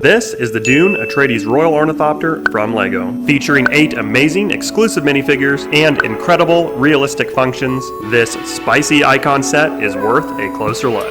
This is the Dune Atreides Royal Ornithopter from LEGO, featuring 8 amazing exclusive minifigures and incredible realistic functions. This spicy icon set is worth a closer look.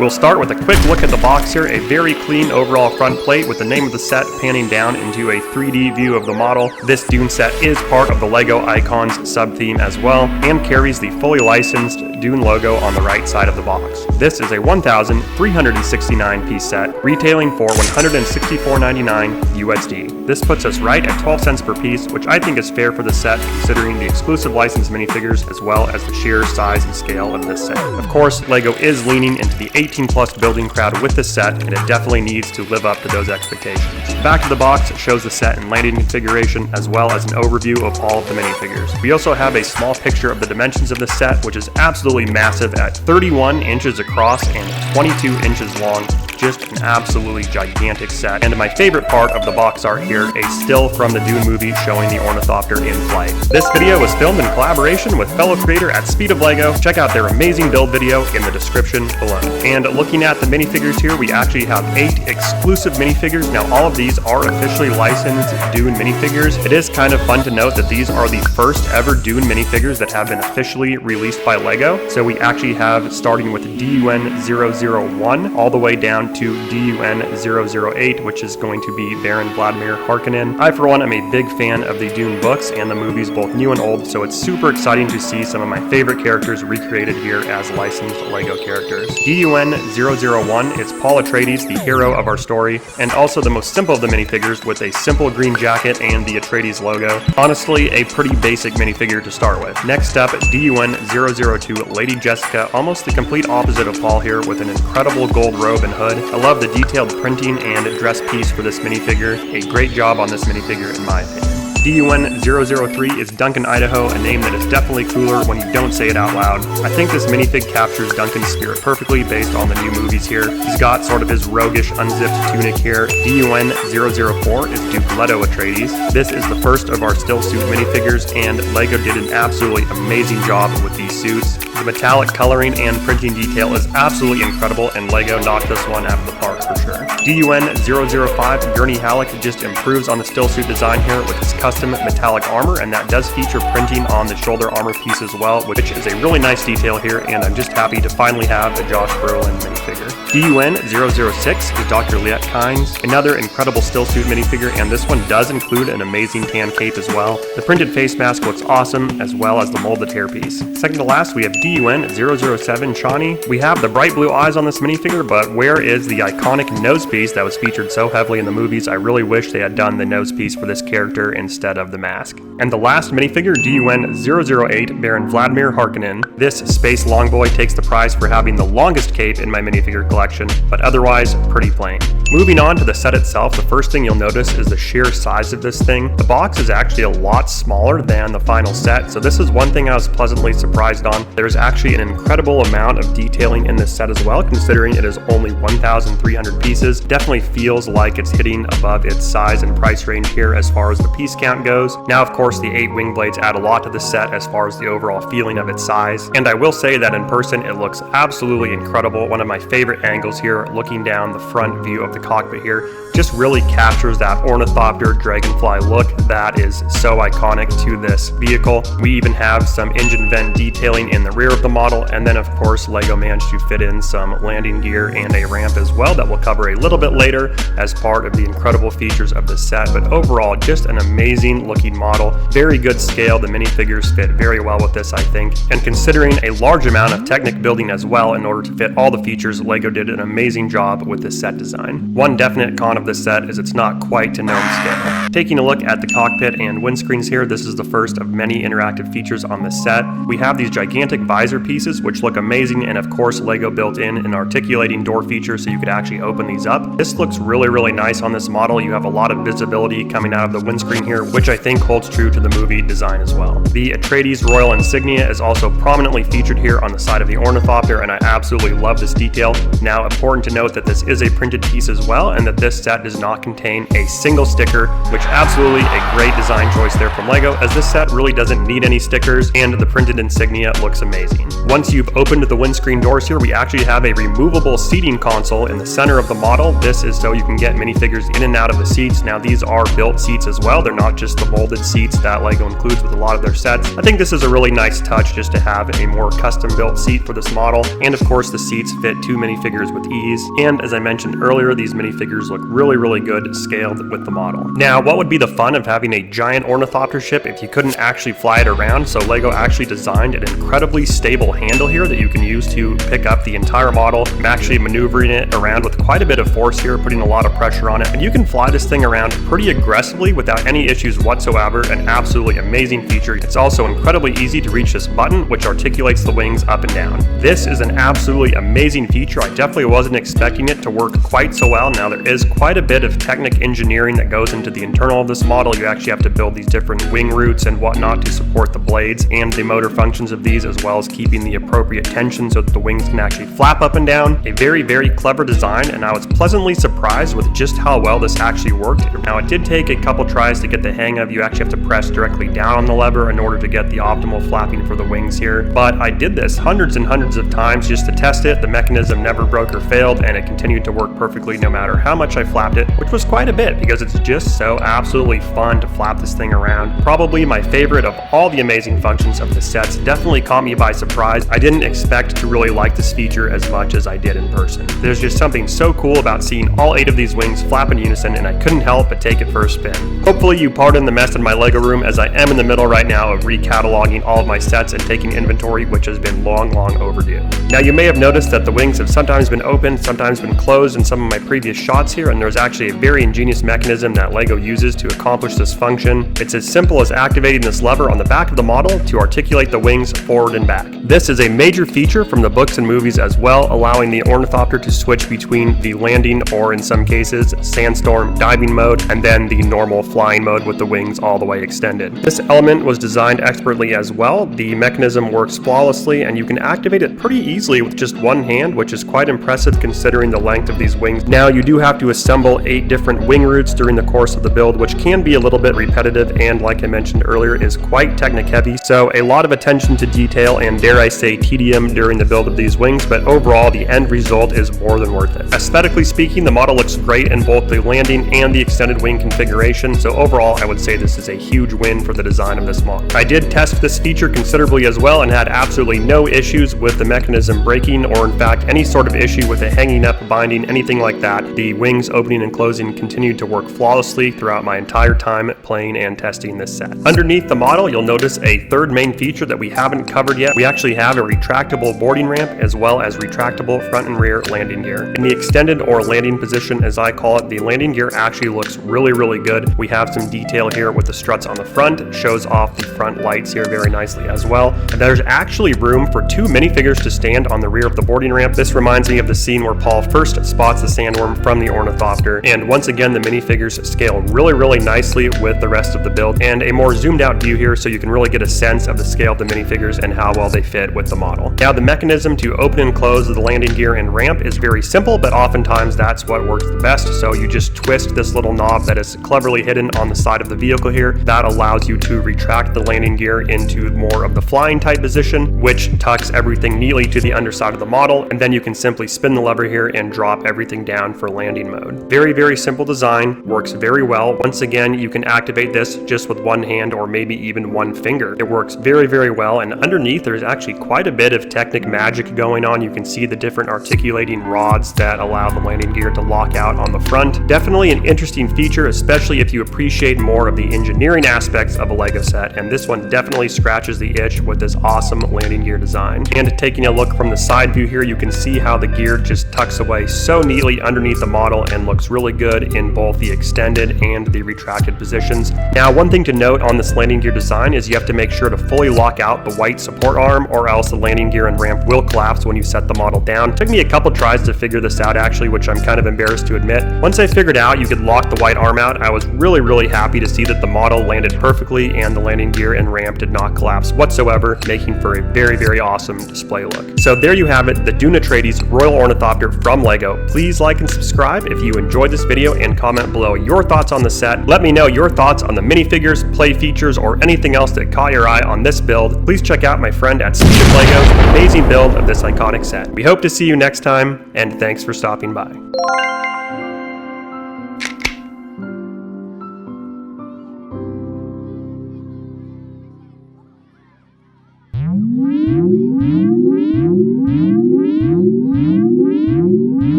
We'll start with a quick look at the box here, a very clean overall front plate with the name of the set panning down into a 3D view of the model. This Dune set is part of the LEGO Icons sub-theme as well, and carries the fully licensed Dune logo on the right side of the box. This is a 1,369 piece set, retailing for $164.99 USD. This puts us right at 12 cents per piece, which I think is fair for the set considering the exclusive licensed minifigures as well as the sheer size and scale of this set. Of course, LEGO is leaning into the 18+ building crowd with this set, and it definitely needs to live up to those expectations. Back of the box shows the set and landing configuration as well as an overview of all of the minifigures. We also have a small picture of the dimensions of the set, which is absolutely massive at 31 inches across and 22 inches long. Just an absolutely gigantic set. And my favorite part of the box art here, a still from the Dune movie showing the Ornithopter in flight. This video was filmed in collaboration with fellow creator at speedoflego. Check out their amazing build video in the description below. And looking at the minifigures here, we actually have 8 exclusive minifigures. Now all of these are officially licensed Dune minifigures. It is kind of fun to note that these are the first ever Dune minifigures that have been officially released by LEGO. So we actually have, starting with DUN 001 all the way down to DUN 008, which is going to be Baron Vladimir Harkonnen. I, for one, am a big fan of the Dune books and the movies, both new and old, so it's super exciting to see some of my favorite characters recreated here as licensed LEGO characters. DUN 001 is Paul Atreides, the hero of our story, and also the most simple of the minifigures with a simple green jacket and the Atreides logo. Honestly, a pretty basic minifigure to start with. Next up, DUN 002, Lady Jessica, almost the complete opposite of Paul here with an incredible gold robe and hood. I love the detailed printing and dress piece for this minifigure. A great job on this minifigure in my opinion. DUN 003 is Duncan Idaho, a name that is definitely cooler when you don't say it out loud. I think this minifig captures Duncan's spirit perfectly based on the new movies here. He's got sort of his roguish unzipped tunic here. DUN 004 is Duke Leto Atreides. This is the first of our still suit minifigures, and LEGO did an absolutely amazing job with these suits. The metallic coloring and printing detail is absolutely incredible, and LEGO knocked this one out of the park for sure. DUN 005, Gurney Halleck just improves on the still suit design here with his custom metallic armor, and that does feature printing on the shoulder armor piece as well, which is a really nice detail here, and I'm just happy to finally have a Josh Brolin minifigure. DUN 006 is Dr. Liet Kynes, another incredible still suit minifigure, and this one does include an amazing tan cape as well. The printed face mask looks awesome, as well as the molded hairpiece. Second to last, we have DUN 007 Chani. We have the bright blue eyes on this minifigure, but where is the iconic nose piece that was featured so heavily in the movies? I really wish they had done the nose piece for this character instead of the mask. And the last minifigure, DUN 008 Baron Vladimir Harkonnen. This space longboy takes the prize for having the longest cape in my minifigure collection, but otherwise pretty plain. Moving on to the set itself, the first thing you'll notice is the sheer size of this thing. The box is actually a lot smaller than the final set, so this is one thing I was pleasantly surprised on. There's actually an incredible amount of detailing in this set as well, considering it is only 1,300 pieces. Definitely feels like it's hitting above its size and price range here as far as the piece count goes. Now, of course, the 8 wing blades add a lot to the set as far as the overall feeling of its size, and I will say that in person it looks absolutely incredible. One of my favorite angles here, looking down the front view of the cockpit here, just really captures that ornithopter dragonfly look that is so iconic to this vehicle. We even have some engine vent detailing in the rear of the model, and then of course LEGO managed to fit in some landing gear and a ramp as well that we'll cover a little bit later as part of the incredible features of the set. But overall, just an amazing looking model, very good scale. The minifigures fit very well with this, I think, and considering a large amount of Technic building as well in order to fit all the features, LEGO did an amazing job with this set design. One definite con of this set is it's not quite to gnome scale. Taking a look at the cockpit and windscreens here, this is the first of many interactive features on the set. We have these gigantic visor pieces which look amazing, and of course LEGO built in an articulating door feature so you could actually open these up. This looks really nice on this model. You have a lot of visibility coming out of the windscreen here which I think holds true to the movie design as well. The Atreides Royal insignia is also prominently featured here on the side of the Ornithopter, and I absolutely love this detail. Now, important to note that this is a printed piece as well, and that this set does not contain a single sticker, which absolutely a great design choice there from LEGO, as this set really doesn't need any stickers, and the printed insignia looks amazing. Once you've opened the windscreen doors here, we actually have a removable seating console in the center of the model. This is so you can get minifigures in and out of the seats. Now, these are built seats as well. They're not just the molded seats that LEGO includes with a lot of their sets. I think this is a really nice touch just to have a more custom built seat for this model. And of course, the seats fit 2 minifigures with ease. And as I mentioned earlier, these minifigures look really good scaled with the model. Now, what would be the fun of having a giant ornithopter ship if you couldn't actually fly it around? So LEGO actually designed an incredibly stable handle here that you can use to pick up the entire model. I'm actually maneuvering it around with quite a bit of force here, putting a lot of pressure on it, and you can fly this thing around pretty aggressively without any issues whatsoever. An absolutely amazing feature. It's also incredibly easy to reach this button, which articulates the wings up and down. This is an absolutely amazing feature. I definitely wasn't expecting it to work quite so well. Now, there is quite a bit of technic engineering that goes into the internal of this model. You actually have to build these different wing roots and whatnot to support the blades and the motor functions of these, as well as keeping the appropriate tension so that the wings can actually flap up and down. A very clever design, and I was pleasantly surprised with just how well this actually worked. Now, it did take a couple tries to get the hang of. You actually have to press directly down on the lever in order to get the optimal flapping for the wings here, but I did this hundreds and hundreds of times just to test it. The mechanism never broke or failed, and it continued to work perfectly no matter how much I flapped it, which was quite a bit because it's just so absolutely fun to flap this thing around. Probably my favorite of all the amazing functions of the sets. Definitely caught me by surprise. I didn't expect to really like this feature as much as I did in person. There's just something so cool about seeing all 8 of these wings flap in unison, and I couldn't help but take it for a spin. Hopefully you pardon the mess in my LEGO room, as I am in the middle right now of recataloging all of my sets and taking inventory, which has been long overdue. Now, you may have noticed that the wings have sometimes been opened, sometimes been closed in some of my previous shots here, and there's actually a very ingenious mechanism that LEGO uses to accomplish this function. It's as simple as activating this lever on the back of the model to articulate the wings forward and back. This is a major feature from the books and movies as well, allowing the Ornithopter to switch between the landing, or in some cases, sandstorm diving mode, and then the normal flying mode with the wings all the way extended. This element was designed expertly as well. The mechanism works flawlessly, and you can activate it pretty easily with just one hand, which is quite impressive considering the length of these wings. Now, you do have to assemble 8 different wing roots during the course of the build, which can be a little bit repetitive and, like I mentioned earlier, is quite technic heavy. So a lot of attention to detail and, dare I say, tedium during the build of these wings, but overall the end result is more than worth it. Aesthetically speaking, the model looks great in both the landing and the extended wing configuration, so overall I would say this is a huge win for the design of this model. I did test this feature considerably as well and had absolutely no issues with the mechanism breaking, or in fact any sort of issue with it hanging up, binding, anything like that. The wings opening and closing continued to work flawlessly throughout my entire time playing and testing this set. Underneath the model, you'll notice a third main feature that we haven't covered yet. We actually have a retractable boarding ramp as well as retractable front and rear landing gear. In the extended or landing position, as I call it, the landing gear actually looks really good. We have some detail here with the struts on the front. It shows off the front lights here very nicely as well. And there's actually room for 2 minifigures to stand on the rear of the boarding ramp. This reminds me of the scene where Paul first spots the sandworm from the Ornithopter. And once again, the minifigures scale really nicely with the rest of the build, and a more zoomed out view here so you can really get a sense of the scale of the minifigures and how well they fit with the model. Now, the mechanism to open and close the landing gear and ramp is very simple, but oftentimes that's what works the best. So you just twist this little knob that is cleverly hidden on the side of the vehicle here. That allows you to retract the landing gear into more of the flying type position, which tucks everything neatly to the underside of the model, and then you can simply spin the lever here and drop everything down for landing mode. Very simple design, works very well. Once again, you can activate this just with one hand or maybe even one finger. It works very well, and underneath there's actually quite a bit of Technic magic going on. You can see the different articulating rods that allow the landing gear to lock out on the front. Definitely an interesting feature, especially if you appreciate more of the engineering aspects of a LEGO set, and this one definitely scratches the itch with this awesome landing gear design. And taking a look from the side view here, you can see how the gear just tucks away so neatly underneath the model and looks really good in both the extended and the retracted positions. Now, one thing to note on this landing gear design is you have to make sure to fully lock out the white support arm, or else the landing gear and ramp will collapse when you set the model down. It took me a couple tries to figure this out actually, which I'm kind of embarrassed to admit. Once I figured out you could lock the white arm out, I was really happy happy to see that the model landed perfectly and the landing gear and ramp did not collapse whatsoever, making for a very awesome display look. So there you have it, the Dune Atreides Royal Ornithopter from LEGO. Please like and subscribe if you enjoyed this video and comment below your thoughts on the set. Let me know your thoughts on the minifigures, play features, or anything else that caught your eye on this build. Please check out my friend at speedoflego's amazing build of this iconic set. We hope to see you next time, and thanks for stopping by.